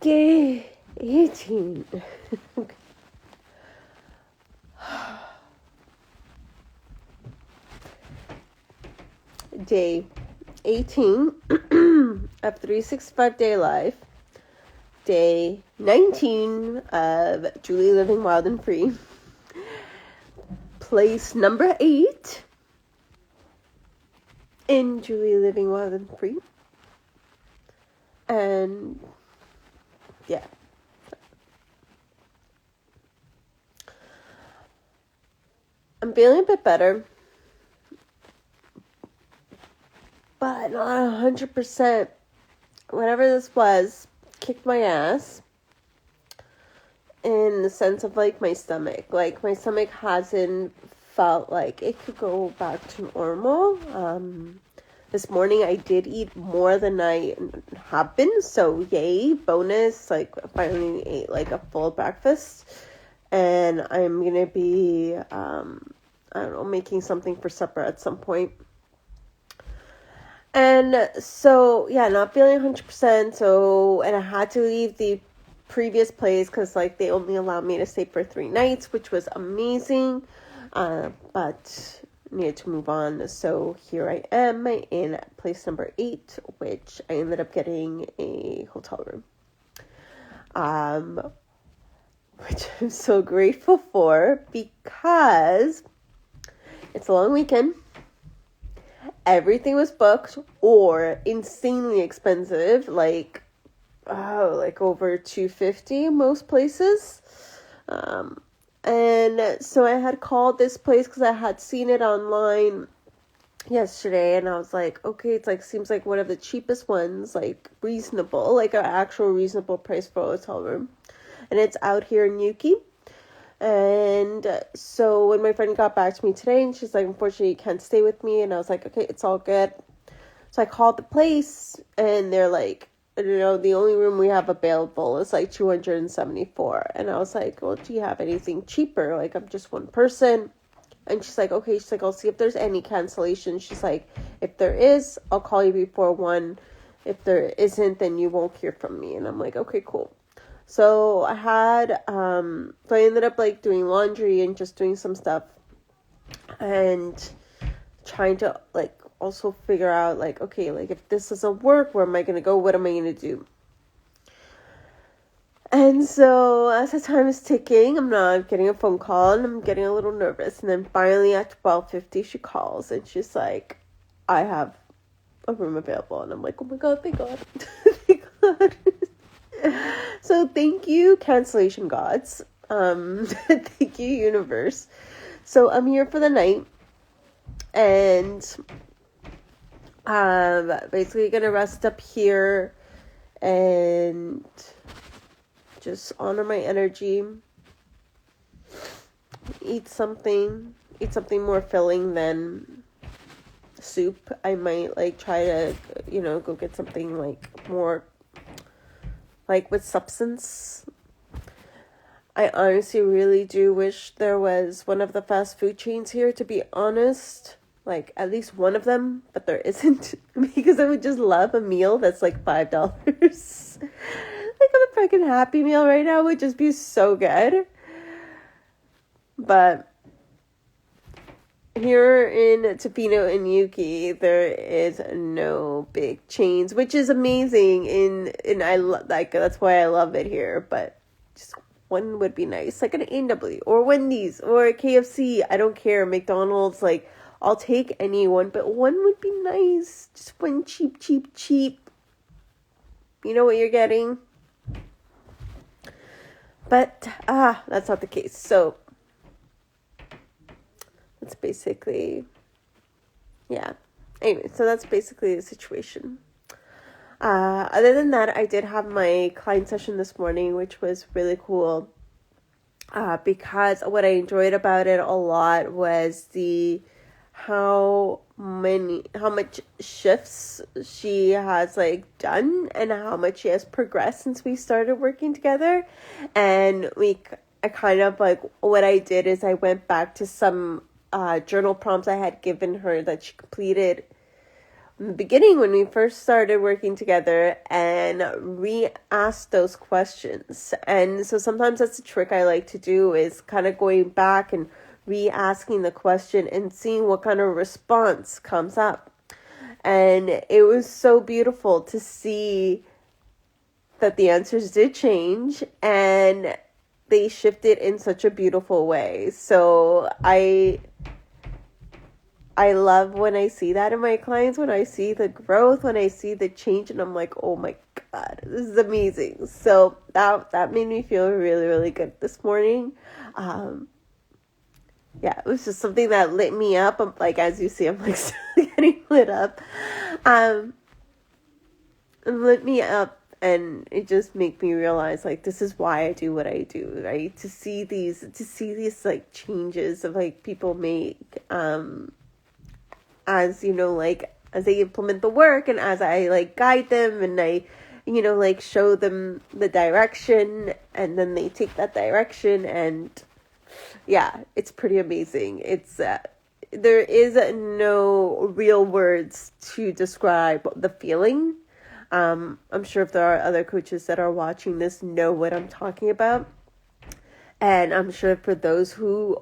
Day 18. Day 18 of 365 Day Life. Day 19 of Julie Living Wild and Free. Place number 8 in Julie Living Wild and Free. And yeah. I'm feeling a bit better, but not 100%. Whatever this was, kicked my ass in the sense of, like, my stomach. Like, my stomach hasn't felt like it could go back to normal. This morning I did eat more than I have been, so yay, bonus. Like, I finally ate, like, a full breakfast, and I'm gonna be, I don't know, making something for supper at some point. And so, yeah, not feeling 100%, so, and I had to leave the previous place, because, like, they only allowed me to stay for 3 nights, which was amazing, but needed to move on, so here I am in place number 8, which I ended up getting a hotel room, which I'm so grateful for, because it's a long weekend. Everything was booked or insanely expensive, like over $250 most places. And so I had called this place because I had seen it online yesterday, and I was like, okay, it's like, seems like one of the cheapest ones, like reasonable, like an actual reasonable price for a hotel room. And it's out here in Yuki. And so when my friend got back to me today, and she's like, unfortunately, you can't stay with me. And I was like, okay, it's all good. So I called the place, and they're like, the only room we have available is like $274. And I was like, well, do you have anything cheaper? Like, I'm just one person. And she's like, okay. She's like, I'll see if there's any cancellation. She's like, if there is, I'll call you before 1. If there isn't, then you won't hear from me. And I'm like, okay, cool. So I had, so I ended up, like, doing laundry and just doing some stuff and trying to, like, also figure out, like, okay, like, if this doesn't work, where am I going to go? What am I going to do? And so as the time is ticking, I'm getting a phone call, and I'm getting a little nervous. And then finally at 12:50, she calls, and she's like, I have a room available. And I'm like, oh my God, thank God. Thank God. So thank you, cancellation gods. Thank you, universe. So I'm here for the night, and basically gonna rest up here and just honor my energy. Eat something more filling than soup. I might, like, try to, go get something, like, more, like, with substance. I honestly really do wish there was one of the fast food chains here, to be honest. Like, at least one of them, but there isn't. Because I would just love a meal that's like $5. Like, a freaking Happy Meal right now would just be so good. But here in Tofino and Yuki, there is no big chains, which is amazing. And I like, that's why I love it here. But just one would be nice, like an A&W or Wendy's or KFC. I don't care. McDonald's, like, I'll take any one, but one would be nice. Just one cheap. You know what you're getting. But that's not the case. So that's basically, yeah. Anyway, so that's basically the situation. Other than that, I did have my client session this morning, which was really cool. Because what I enjoyed about it a lot was how much shifts she has, like, done, and how much she has progressed since we started working together. And I kind of, like, what I did is I went back to some journal prompts I had given her that she completed in the beginning when we first started working together and re-ask those questions. And so sometimes that's a trick I like to do, is kind of going back and re-asking the question and seeing what kind of response comes up. And it was so beautiful to see that the answers did change and they shifted in such a beautiful way. So I love when I see that in my clients, when I see the growth, when I see the change, and I'm like, oh my God, this is amazing. So that made me feel really, really good this morning. Yeah, it was just something that lit me up. I'm like, as you see, I'm like still getting lit up. It lit me up, and it just made me realize, like, this is why I do what I do, right? To see these like changes of like people make, as, you know, like, as they implement the work and as I like guide them and I, you know, like show them the direction, and then they take that direction, and yeah, it's pretty amazing. It's, there is no real words to describe the feeling. I'm sure if there are other coaches that are watching this know what I'm talking about. And I'm sure for those who,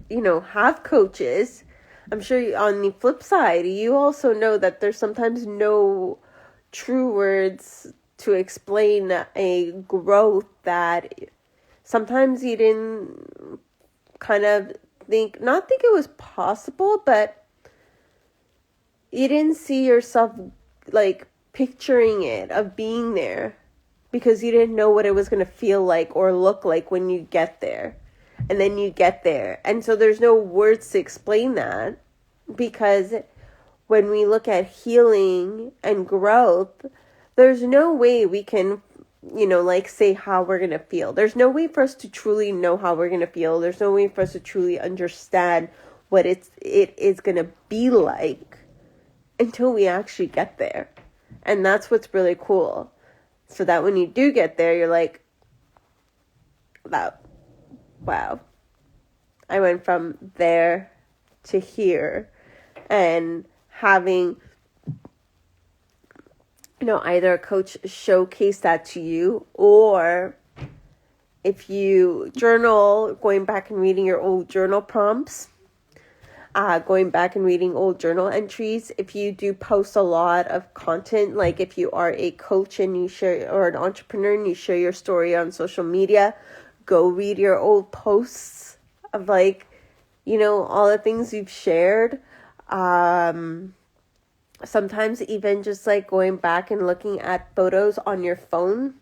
you know, have coaches, I'm sure on the flip side, you also know that there's sometimes no true words to explain a growth that sometimes you didn't kind of not think it was possible, but you didn't see yourself like picturing it, of being there, because you didn't know what it was going to feel like or look like when you get there. And then you get there. And so there's no words to explain that, because when we look at healing and growth, there's no way we can, you know, like say how we're going to feel. There's no way for us to truly know how we're going to feel. There's no way for us to truly understand what it is going to be like until we actually get there. And that's what's really cool. So that when you do get there, you're like, wow, I went from there to here. And having, you know, either a coach showcase that to you, or if you journal, going back and reading your old journal prompts, going back and reading old journal entries. If you do post a lot of content, like if you are a coach and you share, or an entrepreneur and you share your story on social media, go read your old posts of like, you know, all the things you've shared. Sometimes even just like going back and looking at photos on your phone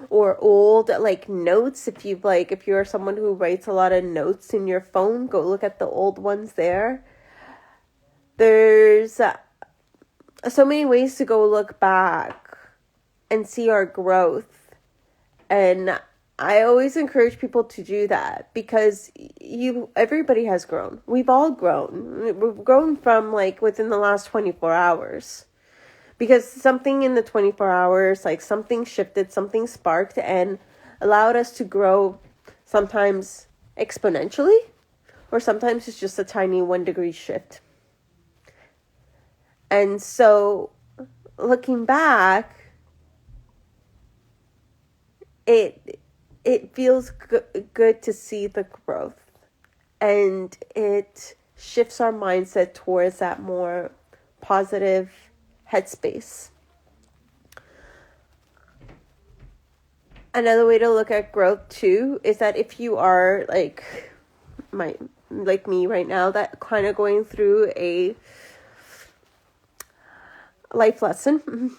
or old like notes. If you're someone who writes a lot of notes in your phone, go look at the old ones there. There's so many ways to go look back and see our growth. And I always encourage people to do that, because everybody has grown. We've all grown. We've grown from like within the last 24 hours. Because something in the 24 hours, like something shifted, something sparked and allowed us to grow, sometimes exponentially, or sometimes it's just a tiny 1 degree shift. And so looking back, it feels good to see the growth, and it shifts our mindset towards that more positive headspace. Another way to look at growth too is that if you are like me right now, that kind of going through a life lesson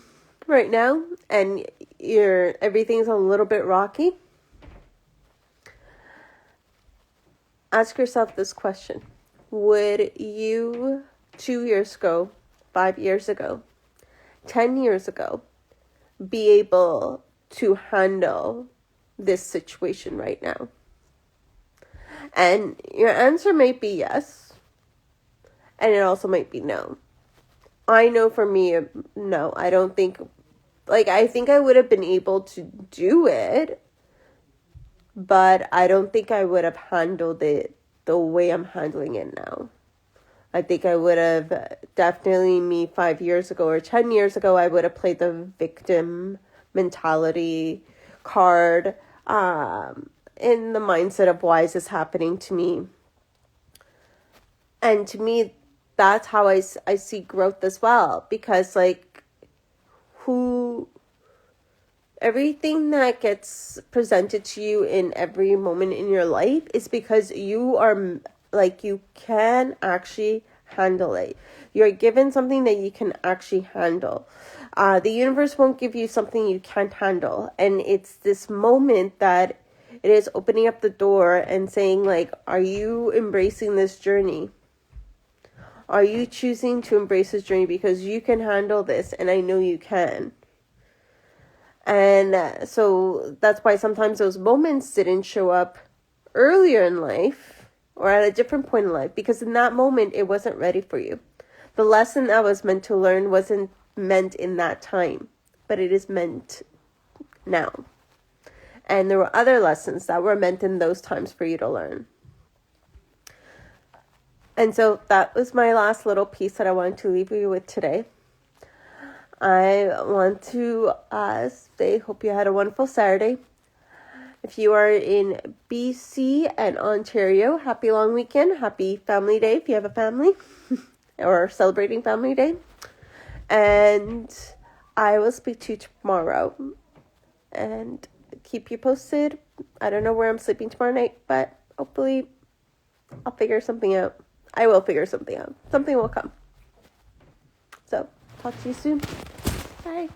right now, and everything's a little bit rocky, ask yourself this question: would you 2 years ago, 5 years ago, 10 years ago be able to handle this situation right now? And your answer might be yes, and it also might be no. I know for me, no, I don't think, I think I would have been able to do it, but I don't think I would have handled it the way I'm handling it now. I think I would have definitely me 5 years ago or 10 years ago, I would have played the victim mentality card, in the mindset of why is this happening to me? And to me, that's how I see growth as well. Because like everything that gets presented to you in every moment in your life is because you are like, you can actually handle it. You're given something that you can actually handle. The universe won't give you something you can't handle. And it's this moment that it is opening up the door and saying like, are you embracing this journey? Are you choosing to embrace this journey? Because you can handle this, and I know you can. And so that's why sometimes those moments didn't show up earlier in life or at a different point in life, because in that moment, it wasn't ready for you. The lesson that was meant to learn wasn't meant in that time, but it is meant now. And there were other lessons that were meant in those times for you to learn. And so that was my last little piece that I wanted to leave you with today. I want to say, hope you had a wonderful Saturday. If you are in BC and Ontario, happy long weekend. Happy Family Day if you have a family or celebrating Family Day. And I will speak to you tomorrow and keep you posted. I don't know where I'm sleeping tomorrow night, but hopefully I'll figure something out. I will figure something out. Something will come. So, talk to you soon. Bye.